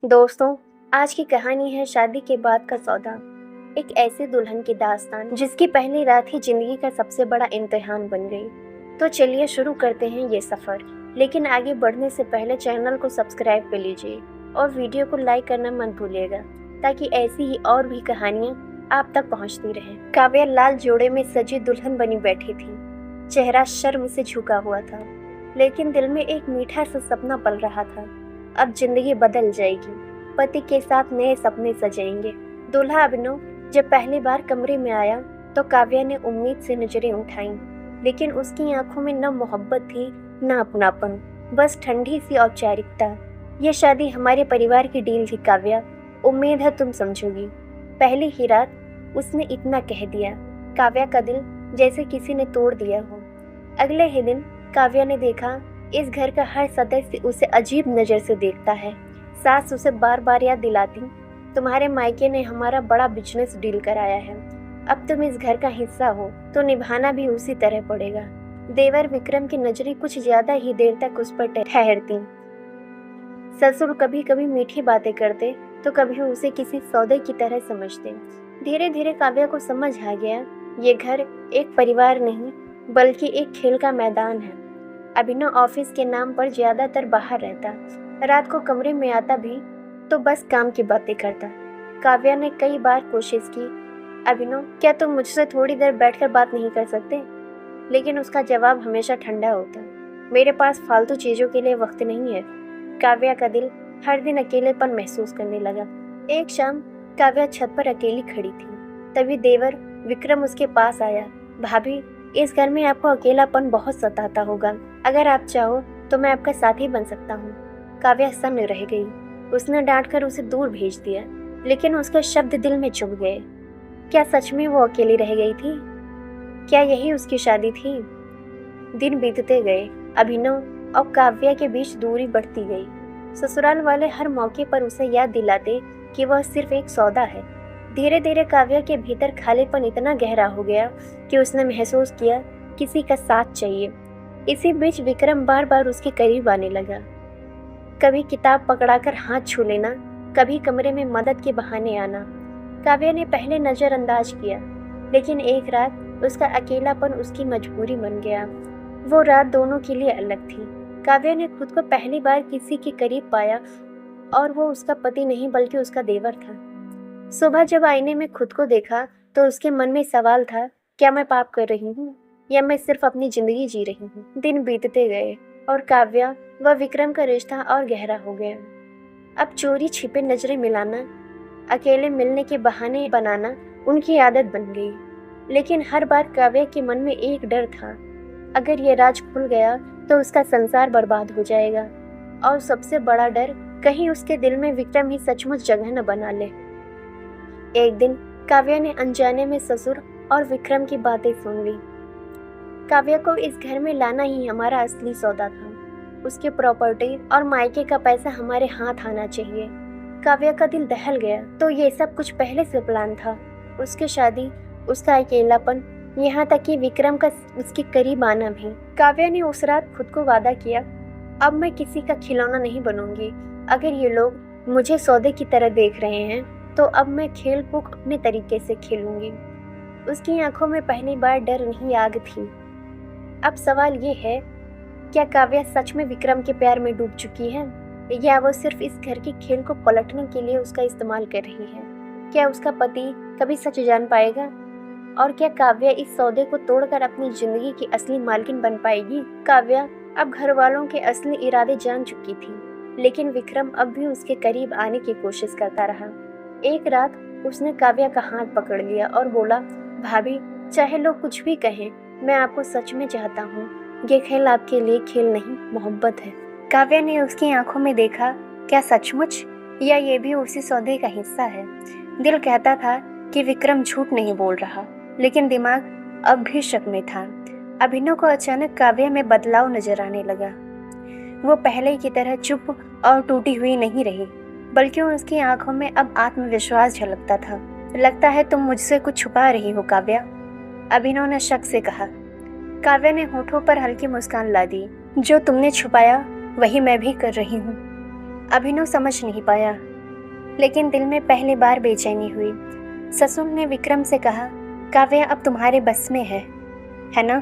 दोस्तों, आज की कहानी है शादी के बाद का सौदा। एक ऐसी दुल्हन की दास्तान जिसकी पहली रात ही जिंदगी का सबसे बड़ा इम्तिहान बन गई। तो चलिए शुरू करते हैं ये सफ़र। लेकिन आगे बढ़ने से पहले चैनल को सब्सक्राइब कर लीजिए और वीडियो को लाइक करना मत भूलिएगा, ताकि ऐसी ही और भी कहानियाँ आप तक पहुँचती रहें। काव्या लाल जोड़े में सजी दुल्हन बनी बैठी थी। चेहरा शर्म से झुका हुआ था, लेकिन दिल में एक मीठा सा सपना पल रहा था। अब जिंदगी बदल जाएगी, पति के साथ नए सपने सजाएंगे। दूल्हा अभिनव जब पहली बार कमरे में आया तो काव्या ने उम्मीद से नजरें उठाईं, लेकिन उसकी आंखों में न मोहब्बत थी न अपनापन, बस ठंडी सी औपचारिकता। यह शादी हमारे परिवार की डील थी काव्या, उम्मीद है तुम समझोगी। पहली ही रात उसने इतना कह दिया। काव्या का दिल जैसे किसी ने तोड़ दिया हो। अगले ही दिन काव्या ने देखा इस घर का हर सदस्य उसे अजीब नज़र से देखता है। सास उसे बार बार याद दिलाती, तुम्हारे मायके ने हमारा बड़ा बिजनेस डील कराया है, अब तुम इस घर का हिस्सा हो तो निभाना भी उसी तरह पड़ेगा। देवर विक्रम की नजरें कुछ ज्यादा ही देर तक उस पर ठहरती। ससुर कभी कभी मीठी बातें करते तो कभी उसे किसी सौदे की तरह समझते। धीरे धीरे काव्या को समझ आ गया, ये घर एक परिवार नहीं बल्कि एक खेल का मैदान है। अभिनव ऑफिस के नाम पर ज्यादातर बाहर रहता, रात को कमरे में आता भी तो बस काम की बातें करता। काव्या ने कई बार कोशिश की, अभिनव क्या तुम मुझसे थोड़ी देर बैठकर बात नहीं कर सकते? लेकिन उसका जवाब हमेशा ठंडा होता, मेरे पास फालतू चीजों के लिए वक्त नहीं है। काव्या का दिल हर दिन अकेलेपन महसूस करने लगा। एक शाम काव्या छत पर अकेली खड़ी थी, तभी देवर विक्रम उसके पास आया। भाभी, इस घर में आपको अकेलापन बहुत सताता होगा, अगर आप चाहो तो मैं आपका साथी बन सकता हूँ। काव्या सन्न रह गई। उसने डांटकर उसे दूर भेज दिया, लेकिन उसके शब्द दिल में चुभ गए। क्या सच में वो अकेली रह गई थी? क्या यही उसकी शादी थी? दिन बीतते गए, अभिनव और काव्या के बीच दूरी बढ़ती गई। ससुराल वाले हर मौके पर उसे याद दिलाते कि वह सिर्फ एक सौदा है। धीरे धीरे काव्या के भीतर खालीपन इतना गहरा हो गया कि उसने महसूस किया किसी का साथ चाहिए। इसी बीच विक्रम बार बार उसके करीब आने लगा, कभी किताब पकड़ाकर हाथ छू लेना, कभी कमरे में मदद के बहाने आना। काव्या ने पहले नजरअंदाज किया, लेकिन एक रात उसका अकेलापन उसकी मजबूरी बन गया। वो रात दोनों के लिए अलग थी। काव्या ने खुद को पहली बार किसी के करीब पाया, और वो उसका पति नहीं बल्कि उसका देवर था। सुबह जब आईने में खुद को देखा तो उसके मन में सवाल था, क्या मैं पाप कर रही हूँ या मैं सिर्फ अपनी जिंदगी जी रही हूँ? दिन बीतते गए और काव्या व विक्रम का रिश्ता और गहरा हो गया। अब चोरी छिपे नजरें मिलाना, अकेले मिलने के बहाने बनाना उनकी आदत बन गई। लेकिन हर बार काव्या के मन में एक डर था, अगर ये राज खुल गया तो उसका संसार बर्बाद हो जाएगा। और सबसे बड़ा डर, कहीं उसके दिल में विक्रम ही सचमुच जगह न बना ले। एक दिन काव्या ने अनजाने में ससुर और विक्रम की बातें सुन ली। काव्या को इस घर में लाना ही हमारा असली सौदा था, उसकी प्रॉपर्टी और मायके का पैसा हमारे हाथ आना चाहिए। काव्या का दिल दहल गया। तो ये सब कुछ पहले से प्लान था, उसकी शादी, उसका अकेलापन, यहाँ तक कि विक्रम का उसके करीब आना भी। काव्या ने उस रात खुद को वादा किया, अब मैं किसी का खिलौना नहीं बनूंगी। अगर ये लोग मुझे सौदे की तरह देख रहे हैं तो अब मैं खेल को अपने तरीके से खेलूंगी। उसकी आंखों में पहली बार डर नहीं, आग थी। अब सवाल ये है, क्या काव्या सच में विक्रम के प्यार में डूब चुकी है, या वो सिर्फ इस घर के खेल को पलटने के लिए उसका इस्तेमाल कर रही है? क्या उसका पति कभी सच जान पाएगा? और क्या काव्या इस सौदे को तोड़कर अपनी जिंदगी की असली मालकिन बन पाएगी? काव्या अब घर वालों के असली इरादे जान चुकी थी, लेकिन विक्रम अब भी उसके करीब आने की कोशिश करता रहा। एक रात उसने काव्या का हाथ पकड़ लिया और बोला, भाभी, चाहे लोग कुछ भी कहें, मैं आपको सच में चाहता हूँ। ये खेल आपके लिए खेल नहीं, मोहब्बत है। काव्या ने उसकी आंखों में देखा, क्या सचमुच, या ये भी उसी सौदे का हिस्सा है? दिल कहता था कि विक्रम झूठ नहीं बोल रहा, लेकिन दिमाग अब भी शक में था। अभिनव को अचानक काव्या में बदलाव नजर आने लगा। वो पहले की तरह चुप और टूटी हुई नहीं रही, बल्कि उसकी आंखों में अब आत्मविश्वास झलकता था। लगता है तुम मुझसे कुछ छुपा रही हो काव्या, अभिनव ने शक से कहा। काव्या ने होठों पर हल्की मुस्कान ला दी, जो तुमने छुपाया वही मैं भी कर रही हूँ। अभिनव समझ नहीं पाया, लेकिन दिल में पहली बार बेचैनी हुई। ससुर ने विक्रम से कहा, काव्या अब तुम्हारे बस में है ना?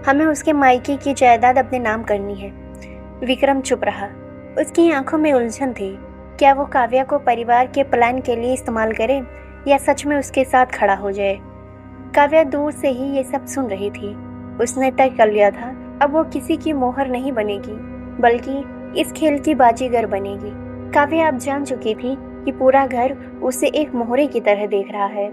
हमें उसके मायके की जायदाद अपने नाम करनी है। विक्रम चुप रहा। उसकी आंखों में उलझन थी। क्या वो काव्या को परिवार के प्लान के लिए इस्तेमाल करे या सच में उसके साथ खड़ा हो जाए? काव्या दूर से ही ये सब सुन रही थी। उसने तय कर लिया था, अब वो किसी की मोहर नहीं बनेगी, बल्कि इस खेल की बाजीगर बनेगी। काव्या अब जान चुकी थी कि पूरा घर उसे एक मोहरे की तरह देख रहा है,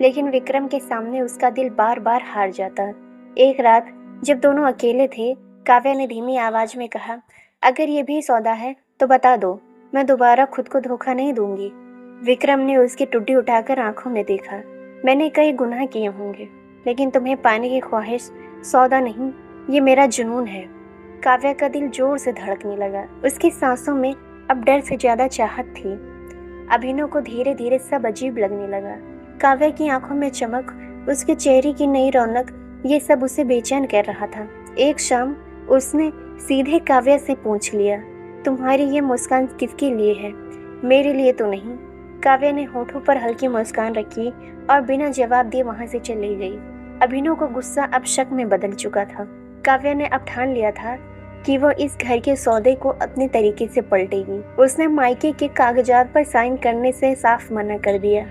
लेकिन विक्रम के सामने उसका दिल बार बार हार जाता। एक रात जब दोनों अकेले थे, काव्या ने धीमी आवाज में कहा, अगर ये भी सौदा है तो बता दो, मैं दोबारा खुद को धोखा नहीं दूंगी। विक्रम ने उसकी टुड्डी उठाकर आंखों में देखा। मैंने कई गुनाह किए होंगे, लेकिन तुम्हें पाने की ख्वाहिश सौदा नहीं, ये मेरा जुनून है। काव्या का दिल जोर से धड़कने लगा। उसकी सांसों में अब डर से ज्यादा चाहत थी। अभिनव को धीरे धीरे सब अजीब लगने लगा। काव्या की आंखों में चमक, उसके चेहरे की नई रौनक, ये सब उसे बेचैन कर रहा था। एक शाम उसने सीधे काव्या से पूछ लिया, तुम्हारी ये मुस्कान किसके लिए है? मेरे लिए तो नहीं। काव्या ने होठों पर हल्की मुस्कान रखी और बिना जवाब दिए वहां से चली गई। अभिनव को गुस्सा अब शक में बदल चुका था। काव्या ने अब ठान लिया था कि वो इस घर के सौदे को अपने तरीके से पलटेगी। उसने मायके के कागजात पर साइन करने से साफ मना कर दिया।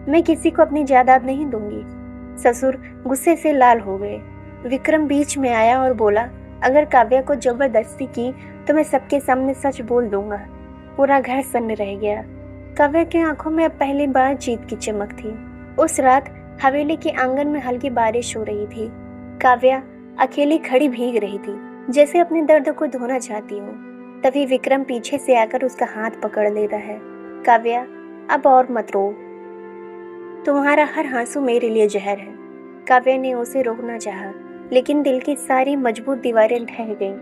मैं किसी को अपनी जायदाद नहीं दूंगी। ससुर गुस्से से लाल हो गए। विक्रम बीच में आया और बोला, अगर काव्या को जबरदस्ती की तो मैं सबके सामने सच बोल दूंगा। पूरा घर सन्न रह गया। काव्या की आंखों में अब पहली बार जीत की चमक थी। उस रात हवेली के आंगन में हल्की बारिश हो रही थी। काव्या अकेली खड़ी भीग रही थी, जैसे अपने दर्द को धोना चाहती हो। तभी विक्रम पीछे से आकर उसका हाथ पकड़ लेता है। काव्या, अब और मत रो, तुम्हारा हर आंसू मेरे लिए जहर है। काव्या ने उसे रोकना चाहा, लेकिन दिल की सारी मजबूत दीवारें ढह गईं।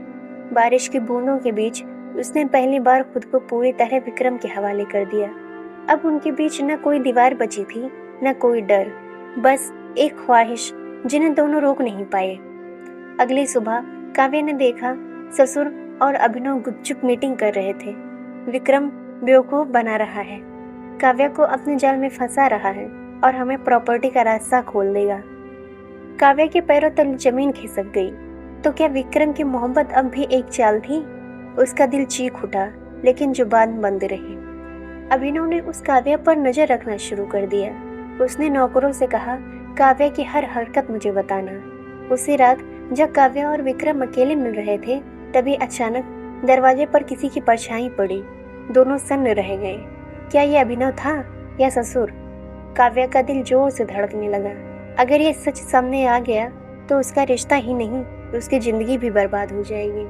बारिश की बूंदों के बीच उसने पहली बार खुद को पूरी तरह विक्रम के हवाले कर दिया। अब उनके बीच न कोई दीवार बची थी, न कोई डर, बस एक ख्वाहिश जिन्हें दोनों रोक नहीं पाए। अगली सुबह काव्या ने देखा ससुर और अभिनव गुपचुप मीटिंग कर रहे थे। विक्रम बेवकूफ बना रहा है, काव्या को अपने जाल में फंसा रहा है और हमें प्रॉपर्टी का रास्ता खोल देगा। काव्या के पैरों तले जमीन खिसक गई। तो क्या विक्रम की मोहब्बत अब भी एक चाल थी? उसका दिल चीख उठा, लेकिन जुबान बंद रही। अभिनव ने उस काव्या पर नजर रखना शुरू कर दिया। उसने नौकरों से कहा, काव्या की हर हरकत मुझे बताना। उसी रात जब काव्या और विक्रम अकेले मिल रहे थे, तभी अचानक दरवाजे पर किसी की परछाई पड़ी। दोनों सन्न रह गए। क्या ये अभिनव था या ससुर? काव्या का दिल जोर से धड़कने लगा। अगर ये सच सामने आ गया तो उसका रिश्ता ही नहीं, उसकी जिंदगी भी बर्बाद हो जाएगी।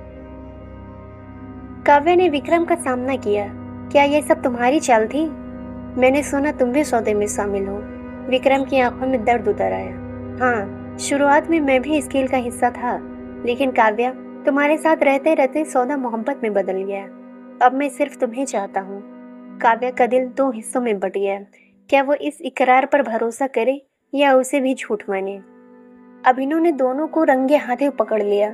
काव्या ने विक्रम का सामना किया। क्या ये सब तुम्हारी चाल थी? मैंने सुना तुम भी सौदे में शामिल हो। विक्रम की आंखों में दर्द उतर आया। हाँ, शुरुआत में मैं भी इस खेल का हिस्सा था, लेकिन काव्या, तुम्हारे साथ रहते रहते सौदा मोहब्बत में बदल गया। अब मैं सिर्फ तुम्हें चाहता हूँ। काव्या का दिल दो हिस्सों में बट गया। क्या वो इस इकरार पर भरोसा करे या उसे भी झूठ माने? अभिनव ने दोनों को रंगे हाथों पकड़ लिया।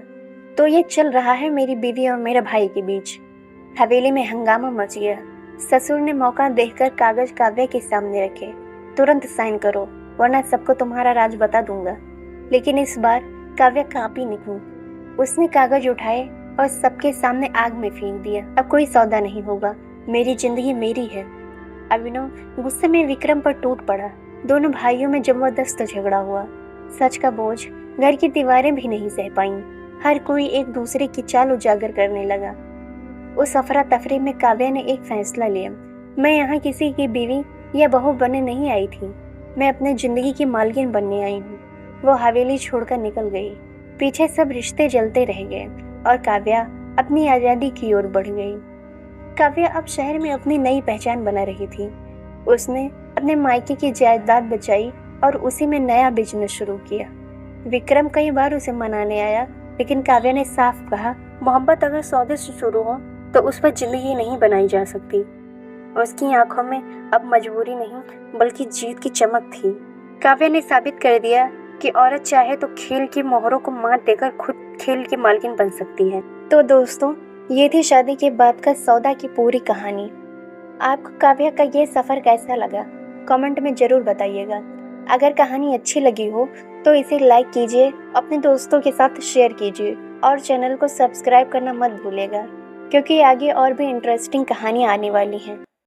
तो ये चल रहा है मेरी बीवी और मेरे भाई के बीच। हवेली में हंगामा मच गया। ससुर ने मौका देखकर कागज काव्या के सामने रखे। तुरंत साइन करो, वरना सबको तुम्हारा राज बता दूंगा। लेकिन इस बार काव्या कांपी नहीं। उसने कागज उठाए और सबके सामने आग में फेंक दिया। अब कोई सौदा नहीं होगा, मेरी जिंदगी मेरी है। अभिनव गुस्से में विक्रम पर टूट पड़ा। दोनों भाइयों में जबरदस्त झगड़ा हुआ। सच का बोझ घर की दीवारें भी नहीं सह पाईं। हर कोई एक दूसरे की चाल उजागर करने लगा। उस अफरा तफरी में काव्या ने एक फैसला लिया। मैं यहाँ किसी की बीवी या बहू बनने नहीं आई थी, मैं अपने जिंदगी की मालकिन बनने आई हूँ। वो हवेली छोड़कर निकल गई। पीछे सब रिश्ते जलते रह गए और काव्या अपनी आज़ादी की ओर बढ़ गई। काव्या अब शहर में अपनी नई पहचान बना रही थी। उसने अपने मायके की जायदाद बचाई और उसी में नया बिजनेस शुरू किया। विक्रम कई बार उसे मनाने आया, लेकिन काव्या ने साफ कहा, मोहब्बत अगर सौदे से शुरू हो तो उस पर जिंदगी नहीं बनाई जा सकती। उसकी आंखों में अब मजबूरी नहीं, बल्कि जीत की चमक थी। काव्या ने साबित कर दिया कि औरत चाहे तो खेल की मोहरों को मात देकर खुद खेल की मालकिन बन सकती है। तो दोस्तों, ये थी शादी के बाद का सौदा की पूरी कहानी। आपको काव्या का ये सफ़र कैसा लगा कमेंट में ज़रूर बताइएगा। अगर कहानी अच्छी लगी हो तो इसे लाइक कीजिए, अपने दोस्तों के साथ शेयर कीजिए और चैनल को सब्सक्राइब करना मत भूलिएगा, क्योंकि आगे और भी इंटरेस्टिंग कहानी आने वाली हैं।